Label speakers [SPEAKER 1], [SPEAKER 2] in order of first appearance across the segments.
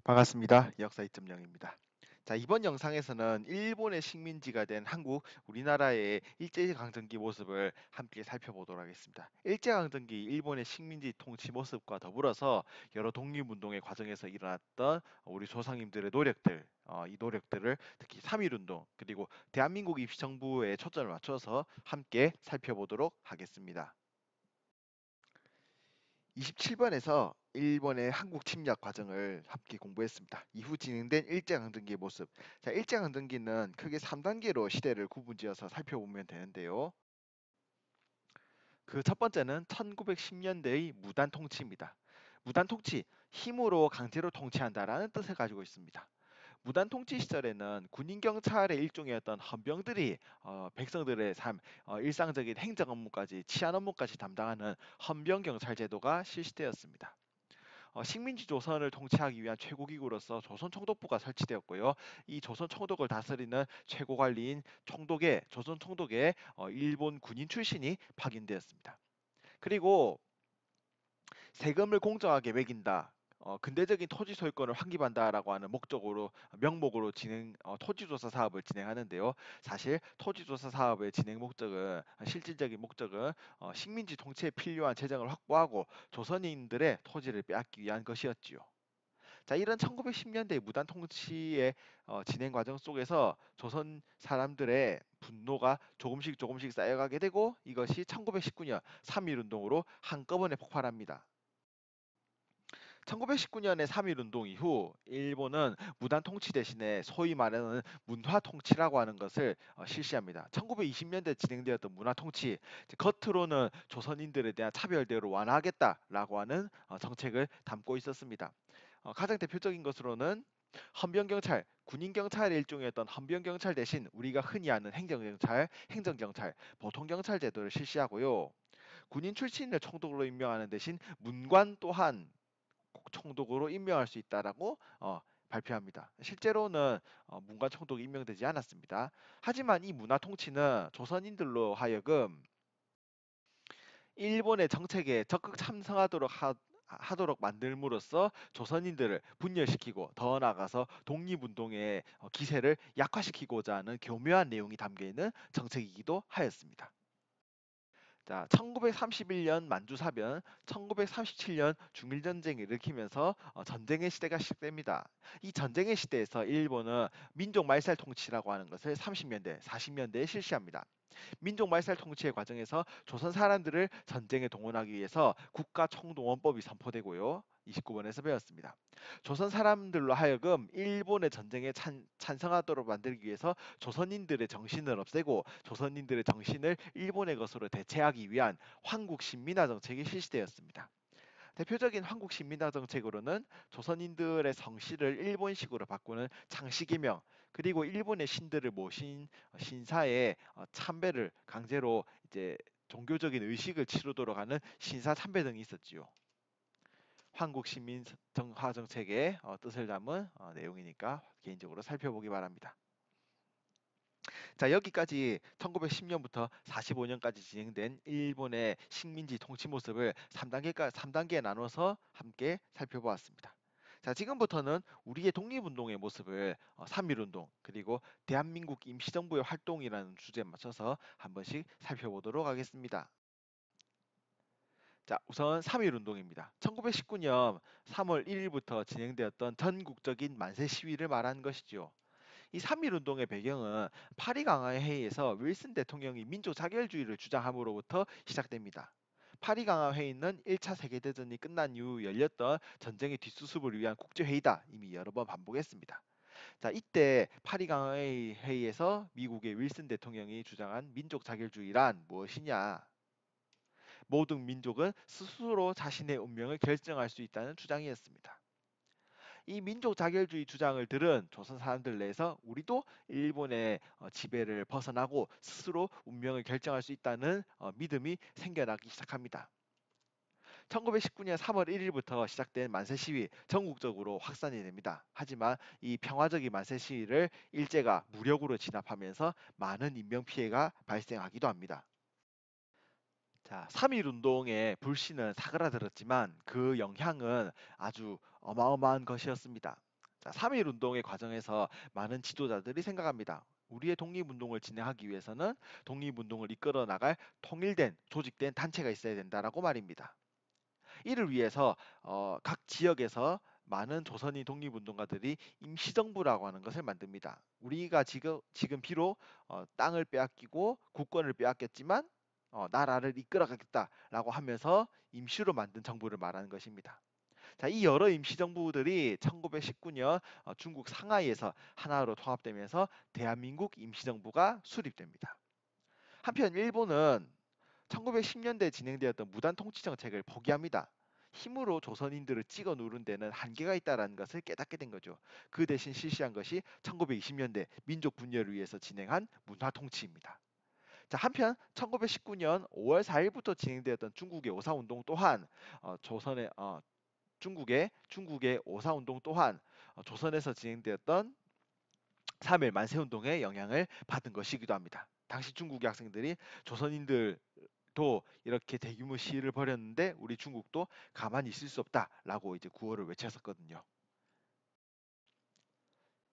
[SPEAKER 1] 반갑습니다. 역사 2.0입니다. 자, 이번 영상에서는 일본의 식민지가 된 한국, 우리나라의 일제강점기 모습을 함께 살펴보도록 하겠습니다. 일제강점기 일본의 식민지 통치 모습과 더불어서 여러 독립운동의 과정에서 일어났던 우리 조상님들의 노력들, 이 노력들을 특히 3.1운동, 그리고 대한민국 임시정부에 초점을 맞춰서 함께 살펴보도록 하겠습니다. 27번에서 일본의 한국 침략 과정을 함께 공부했습니다. 이후 진행된 일제강점기의 모습. 자, 일제강점기는 크게 3단계로 시대를 구분지어서 살펴보면 되는데요. 그 첫 번째는 1910년대의 무단 통치입니다. 무단 통치, 힘으로 강제로 통치한다라는 뜻을 가지고 있습니다. 무단 통치 시절에는 군인 경찰의 일종이었던 헌병들이 백성들의 삶, 일상적인 행정 업무까지 치안 업무까지 담당하는 헌병 경찰 제도가 실시되었습니다. 식민지 조선을 통치하기 위한 최고기구로서 조선 총독부가 설치되었고요. 이 조선 총독을 다스리는 최고 관리인 총독에 조선 총독에 일본 군인 출신이 파견되었습니다. 그리고 세금을 공정하게 매긴다. 근대적인 토지 소유권을 확립한다라고 하는 목적으로 명목으로 토지조사 사업을 진행하는데요. 사실 토지조사 사업의 진행 목적은 실질적인 목적은 식민지 통치에 필요한 재정을 확보하고 조선인들의 토지를 빼앗기 위한 것이었지요. 자, 이런 1910년대 무단 통치의 진행 과정 속에서 조선 사람들의 분노가 조금씩 쌓여가게 되고 이것이 1919년 3.1 운동으로 한꺼번에 폭발합니다. 1919년의 3.1 운동 이후 일본은 무단 통치 대신에 소위 말하는 문화 통치라고 하는 것을 실시합니다. 1920년대 진행되었던 문화 통치, 겉으로는 조선인들에 대한 차별 대우를 완화하겠다라고 하는 정책을 담고 있었습니다. 가장 대표적인 것으로는 헌병경찰, 군인경찰의 일종이었던 헌병경찰 대신 우리가 흔히 아는 행정경찰, 보통경찰 제도를 실시하고요. 군인 출신을 총독으로 임명하는 대신 문관 또한 총독으로 임명할 수 있다라고 발표합니다. 실제로는 문관 총독이 임명되지 않았습니다. 하지만 이 문화 통치는 조선인들로 하여금 일본의 정책에 적극 참석하도록 하도록 만들므로써 조선인들을 분열시키고 더 나아가서 독립운동의 기세를 약화시키고자 하는 교묘한 내용이 담겨 있는 정책이기도 하였습니다. 자, 1931년 만주사변, 1937년 중일전쟁을 일으키면서 전쟁의 시대가 시작됩니다. 이 전쟁의 시대에서 일본은 민족 말살 통치라고 하는 것을 30년대, 40년대에 실시합니다. 민족 말살 통치의 과정에서 조선 사람들을 전쟁에 동원하기 위해서 국가총동원법이 선포되고요. 29번에서 배웠습니다. 조선 사람들로 하여금 일본의 전쟁에 찬성하도록 만들기 위해서 조선인들의 정신을 없애고 조선인들의 정신을 일본의 것으로 대체하기 위한 황국 신민화 정책이 실시되었습니다. 대표적인 한국 신민화 정책으로는 조선인들의 성씨를 일본식으로 바꾸는 창씨개명, 그리고 일본의 신들을 모신 신사의 참배를 강제로 이제 종교적인 의식을 치르도록 하는 신사 참배 등이 있었지요. 한국 신민 정화 정책의 뜻을 담은 내용이니까 개인적으로 살펴보기 바랍니다. 자, 여기까지 1910년부터 45년까지 진행된 일본의 식민지 통치 모습을 3단계에 나눠서 함께 살펴보았습니다. 자, 지금부터는 우리의 독립운동의 모습을 3.1운동 그리고 대한민국 임시정부의 활동이라는 주제에 맞춰서 한 번씩 살펴보도록 하겠습니다. 자, 우선 3.1운동입니다. 1919년 3월 1일부터 진행되었던 전국적인 만세 시위를 말하는 것이죠. 이 3.1 운동의 배경은 파리 강화 회의에서 윌슨 대통령이 민족 자결주의를 주장함으로부터 시작됩니다. 파리 강화 회의는 1차 세계대전이 끝난 이후 열렸던 전쟁의 뒷수습을 위한 국제회의다. 이미 여러 번 반복했습니다. 자, 이때 파리 강화 회의에서 미국의 윌슨 대통령이 주장한 민족 자결주의란 무엇이냐? 모든 민족은 스스로 자신의 운명을 결정할 수 있다는 주장이었습니다. 이 민족 자결주의 주장을 들은 조선 사람들 내에서 우리도 일본의 지배를 벗어나고 스스로 운명을 결정할 수 있다는 믿음이 생겨나기 시작합니다. 1919년 3월 1일부터 시작된 만세 시위 전국적으로 확산이 됩니다. 하지만 이 평화적인 만세 시위를 일제가 무력으로 진압하면서 많은 인명 피해가 발생하기도 합니다. 자, 3.1 운동의 불씨는 사그라들었지만 그 영향은 아주 어마어마한 것이었습니다. 자, 3.1 운동의 과정에서 많은 지도자들이 생각합니다. 우리의 독립운동을 진행하기 위해서는 독립운동을 이끌어 나갈 통일된 조직된 단체가 있어야 된다라고 말입니다. 이를 위해서 각 지역에서 많은 조선인 독립운동가들이 임시정부라고 하는 것을 만듭니다. 우리가 지금 비록 땅을 빼앗기고 국권을 빼앗겼지만 나라를 이끌어가겠다라고 하면서 임시로 만든 정부를 말하는 것입니다. 자, 이 여러 임시정부들이 1919년 중국 상하이에서 하나로 통합되면서 대한민국 임시정부가 수립됩니다. 한편 일본은 1910년대에 진행되었던 무단 통치 정책을 포기합니다. 힘으로 조선인들을 찍어 누른 데는 한계가 있다는 것을 깨닫게 된 거죠. 그 대신 실시한 것이 1920년대 민족 분열을 위해서 진행한 문화 통치입니다. 자, 한편 1919년 5월 4일부터 진행되었던 중국의 오사운동 또한 조선의 중국의 오사운동 또한 조선에서 진행되었던 3일 만세운동의 영향을 받은 것이기도 합니다. 당시 중국의 학생들이 조선인들도 이렇게 대규모 시위를 벌였는데 우리 중국도 가만히 있을 수 없다라고 이제 구호를 외쳤었거든요.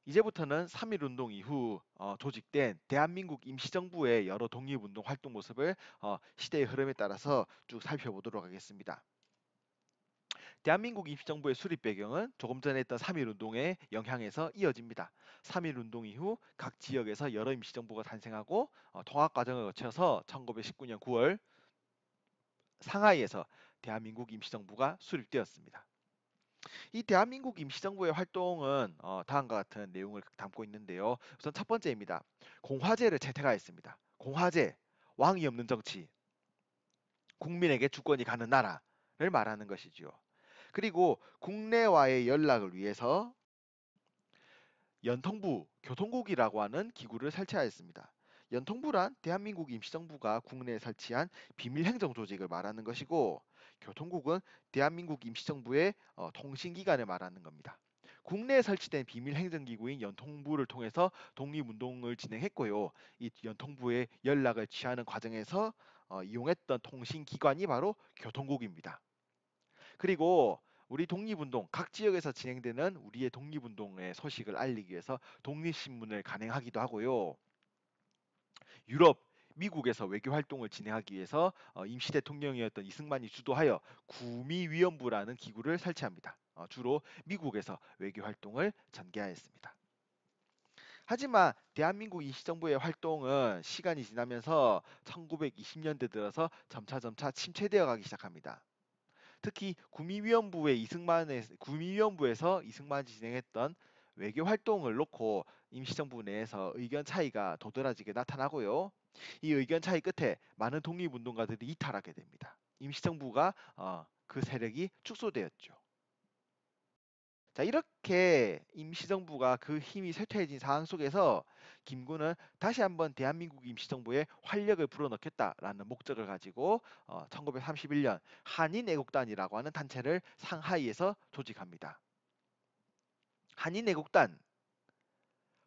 [SPEAKER 1] 이제부터는 3.1 운동 이후 조직된 대한민국 임시정부의 여러 독립운동 활동 모습을 시대의 흐름에 따라서 쭉 살펴보도록 하겠습니다. 대한민국 임시정부의 수립 배경은 조금 전에 했던 3.1 운동의 영향에서 이어집니다. 3.1 운동 이후 각 지역에서 여러 임시정부가 탄생하고 통합 과정을 거쳐서 1919년 9월 상하이에서 대한민국 임시정부가 수립되었습니다. 이 대한민국 임시정부의 활동은 다음과 같은 내용을 담고 있는데요. 우선 첫 번째입니다. 공화제를 채택하였습니다. 공화제, 왕이 없는 정치, 국민에게 주권이 가는 나라를 말하는 것이지요. 그리고 국내와의 연락을 위해서 연통부, 교통국이라고 하는 기구를 설치하였습니다. 연통부란 대한민국 임시정부가 국내에 설치한 비밀행정 조직을 말하는 것이고, 교통국은 대한민국 임시정부의 통신기관을 말하는 겁니다. 국내에 설치된 비밀행정기구인 연통부를 통해서 독립운동을 진행했고요. 이 연통부의 연락을 취하는 과정에서 이용했던 통신기관이 바로 교통국입니다. 그리고 우리 독립운동 각 지역에서 진행되는 우리의 독립운동의 소식을 알리기 위해서 독립신문을 간행하기도 하고요. 유럽, 미국에서 외교 활동을 진행하기 위해서 임시 대통령이었던 이승만이 주도하여 구미위원부라는 기구를 설치합니다. 주로 미국에서 외교 활동을 전개하였습니다. 하지만 대한민국 임시정부의 활동은 시간이 지나면서 1920년대 들어서 점차 침체되어 가기 시작합니다. 특히 구미위원부에서 이승만이 진행했던 외교 활동을 놓고 임시정부 내에서 의견 차이가 도드라지게 나타나고요. 이 의견 차이 끝에 많은 독립운동가들이 이탈하게 됩니다. 임시정부가 그 세력이 축소되었죠. 자, 이렇게 임시정부가 그 힘이 쇠퇴해진 상황 속에서 김구는 다시 한번 대한민국 임시정부에 활력을 불어넣겠다라는 목적을 가지고 1931년 한인애국단이라고 하는 단체를 상하이에서 조직합니다. 한인애국단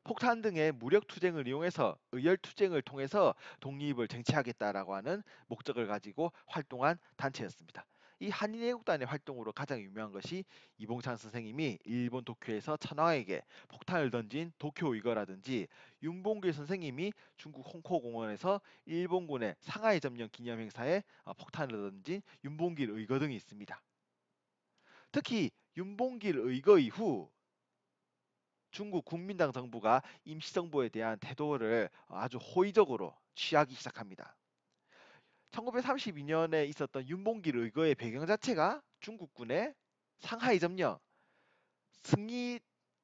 [SPEAKER 1] 폭탄 등의 무력 투쟁을 이용해서 의열 투쟁을 통해서 독립을 쟁취하겠다라고 하는 목적을 가지고 활동한 단체였습니다. 이 한인애국단의 활동으로 가장 유명한 것이 이봉찬 선생님이 일본 도쿄에서 천황에게 폭탄을 던진 도쿄 의거라든지 윤봉길 선생님이 중국 홍콩공원에서 일본군의 상하이 점령 기념 행사에 폭탄을 던진 윤봉길 의거 등이 있습니다. 특히 윤봉길 의거 이후 중국 국민당 정부가 임시정부에 대한 태도를 아주 호의적으로 취하기 시작합니다. 1932년에 있었던 윤봉길 의거의 배경 자체가 중국군의 상하이 점령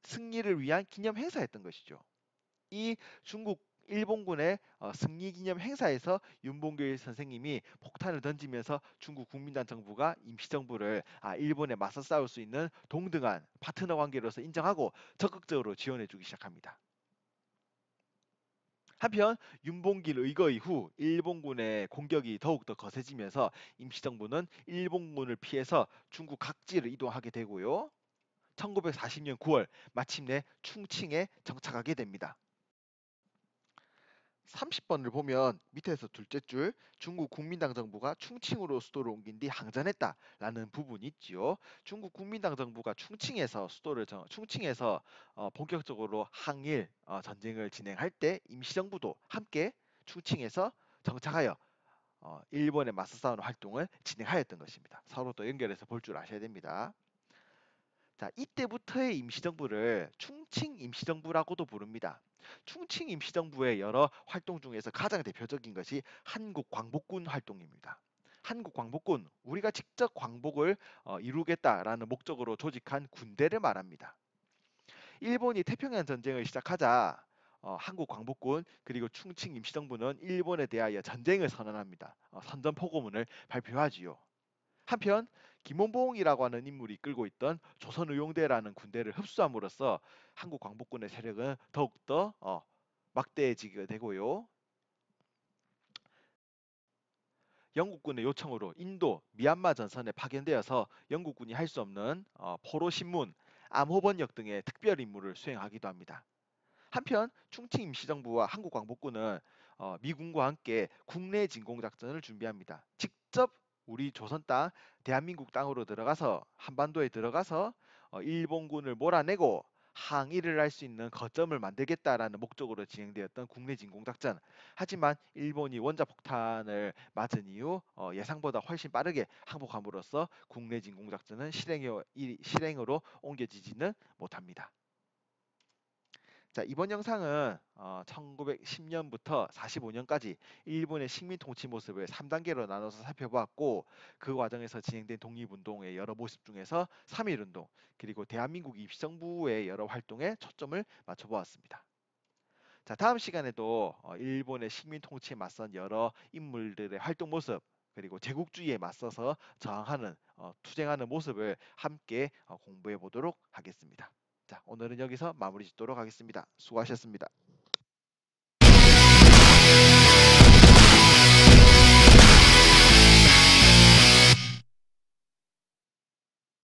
[SPEAKER 1] 승리를 위한 기념 행사였던 것이죠. 이 중국 일본군의 승리 기념 행사에서 윤봉길 선생님이 폭탄을 던지면서 중국 국민당 정부가 임시정부를 일본에 맞서 싸울 수 있는 동등한 파트너 관계로서 인정하고 적극적으로 지원해주기 시작합니다. 한편 윤봉길 의거 이후 일본군의 공격이 더욱더 거세지면서 임시정부는 일본군을 피해서 중국 각지를 이동하게 되고요. 1940년 9월 마침내 충칭에 정착하게 됩니다. 30번을 보면 밑에서 둘째 줄 중국 국민당 정부가 충칭으로 수도를 옮긴 뒤 항전했다라는 부분이 있지요. 중국 국민당 정부가 충칭에서 본격적으로 항일 전쟁을 진행할 때 임시정부도 함께 충칭에서 정착하여 일본에 맞서 싸우는 활동을 진행하였던 것입니다. 서로 또 연결해서 볼 줄 아셔야 됩니다. 자, 이때부터의 임시정부를 충칭 임시정부라고도 부릅니다. 충칭 임시정부의 여러 활동 중에서 가장 대표적인 것이 한국 광복군 활동입니다. 한국 광복군, 우리가 직접 광복을 이루겠다라는 목적으로 조직한 군대를 말합니다. 일본이 태평양 전쟁을 시작하자 한국 광복군 그리고 충칭 임시정부는 일본에 대하여 전쟁을 선언합니다. 선전포고문을 발표하지요. 한편 김원봉이라고 하는 인물이 이끌고 있던 조선의용대라는 군대를 흡수함으로써 한국 광복군의 세력은 더욱더 막대해지게 되고요. 영국군의 요청으로 인도, 미얀마 전선에 파견되어서 영국군이 할 수 없는 포로 신문, 암호 번역 등의 특별 임무를 수행하기도 합니다. 한편 충칭 임시정부와 한국광복군은 미군과 함께 국내 진공작전을 준비합니다. 직접 우리 조선 땅, 대한민국 땅으로 들어가서 한반도에 들어가서 일본군을 몰아내고 항일을 할 수 있는 거점을 만들겠다라는 목적으로 진행되었던 국내 진공작전. 하지만 일본이 원자폭탄을 맞은 이후 예상보다 훨씬 빠르게 항복함으로써 국내 진공작전은 실행으로 옮겨지지는 못합니다. 자, 이번 영상은 1910년부터 45년까지 일본의 식민 통치 모습을 3단계로 나눠서 살펴보았고 그 과정에서 진행된 독립운동의 여러 모습 중에서 3.1운동 그리고 대한민국 임시정부의 여러 활동에 초점을 맞춰보았습니다. 자, 다음 시간에도 일본의 식민 통치에 맞선 여러 인물들의 활동 모습 그리고 제국주의에 맞서서 저항하는 투쟁하는 모습을 함께 공부해 보도록 하겠습니다. 자, 오늘은 여기서 마무리 짓도록 하겠습니다. 수고하셨습니다.